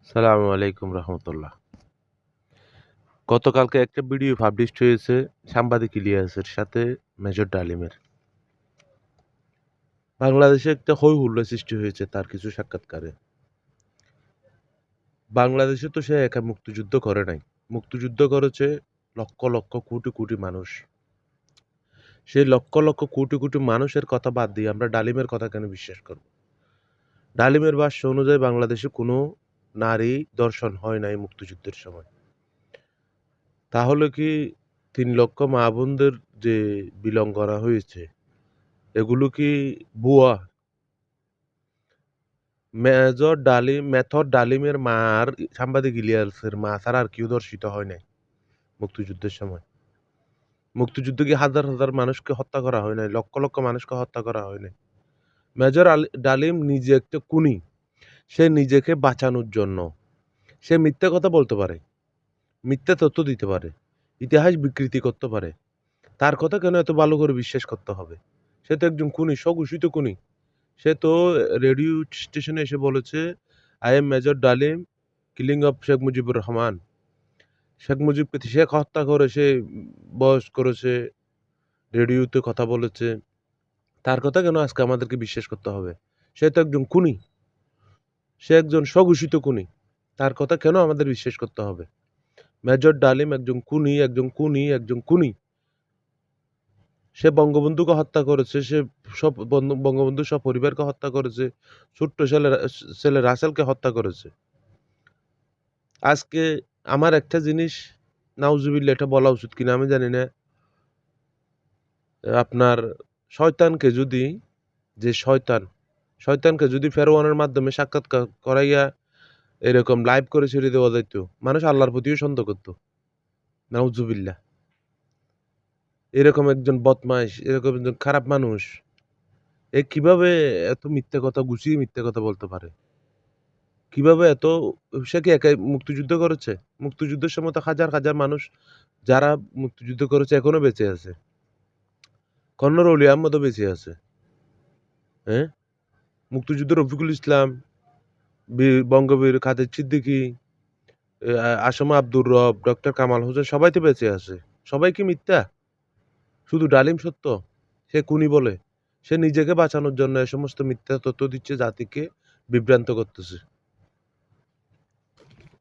সালামু আলাইকুম রহমতুল্লাহ। গতকালকে একটা ভিডিও পাবলিশড হয়েছে সাংবাদিক ইলিয়াসের সাথে মেজর ডালিমের। বাংলাদেশে একটা হৈ হুল্লোড় সৃষ্টি হয়েছে তার কিছু সাক্ষাৎকারে। বাংলাদেশে তো সে একা মুক্তিযুদ্ধ করে নাই। মুক্তিযুদ্ধ করেছে লক্ষ লক্ষ কোটি কোটি মানুষ। সেই লক্ষ লক্ষ কোটি কোটি মানুষের কথা বাদ দিয়ে আমরা ডালিমের কথা কেন বিশ্বাস করব? ডালিমের ভাষ্য অনুযায়ী বাংলাদেশে কোনো নারী ধর্ষণ হয় নাই মুক্তিযুদ্ধের সময়। তাহলে কি ৩ লক্ষ মা বোনদের যে বিলং করা হয়েছে এগুলো কি ভুয়া? মেথর ডালিমের মার সাংবাদিক ইলিয়াসের মা ছাড়া আর কেউ ধর্ষিত হয় নাই মুক্তিযুদ্ধের সময়। মুক্তিযুদ্ধে কি হাজার হাজার মানুষকে হত্যা করা হয় নাই? লক্ষ লক্ষ মানুষকে হত্যা করা হয় নাই? ডালিম নিজে একটা খুনি। সে নিজেকে বাঁচানোর জন্য সে মিথ্যা কথা বলতে পারে, মিথ্যা তথ্য দিতে পারে, ইতিহাস বিকৃতি করতে পারে। তার কথা কেন এত ভালো করে বিশ্বাস করতে হবে? সে তো একজন খুনি, স্বঘোষিত খুনি। সে তো রেডিও স্টেশনে এসে বলেছে, "আই এম মেজর ডালিম, কিলিং অফ শেখ মুজিবুর রহমান।" শেখ মুজিবকে সে হত্যা করেছে, বয়স করেছে, রেডিওতে কথা বলেছে। তার কথা কেন আজকে আমাদেরকে বিশ্বাস করতে হবে? সে তো একজন খুনি। সে একজন স্বঘোষিত খুনি। তার কথা কেন আমাদের বিশ্বাস করতে হবে? মেজর ডালিম একজন খুনি, একজন খুনি, একজন খুনি। সে বঙ্গবন্ধুকে হত্যা করেছে। সে বঙ্গবন্ধুর সপরিবারকে হত্যা করেছে। ছোট্ট ছেলে রাসেলকে হত্যা করেছে। আজকে আমার একটা জিনিস নাউজুবিল্লাহ এটা বলা উচিত কিনা আমি জানি না। আপনার শয়তানকে যদি যে শয়তানকে যদি ফেরওয়ানের মাধ্যমে সাক্ষাৎকার করাইয়া এরকম লাইভ করে ছেড়ে দেওয়া যাইত, মানুষ আল্লাহর প্রতিও সন্দেহ করত। নাউজুবিল্লাহ। এরকম একজন বদমাইশ, এরকম একজন খারাপ মানুষ, এ কিভাবে এত মিথ্যা কথা গুছিয়ে মিথ্যা কথা বলতে পারে? কিভাবে এত সে কি একাই মুক্তিযুদ্ধ করেছে? মুক্তিযুদ্ধের সময় তো হাজার হাজার মানুষ যারা মুক্তিযুদ্ধ করেছে এখনো বেঁচে আছে। কর্নেল অলি আহমদও বেঁচে আছে। হ্যাঁ? মুক্তিযুদ্ধের রফিকুল ইসলাম, বঙ্গবীর কাদের সিদ্দিকী, আসম আব্দুর রব, ডক্টর কামাল হোসেন সবাই তো বেঁচে আছে। সবাই কি মিথ্যা? শুধু ডালিম সত্য? সে খুনি বলে। সে নিজেকে বাঁচানোর জন্য এ সমস্ত মিথ্যা তথ্য দিচ্ছে, জাতিকে বিভ্রান্ত করতেছে।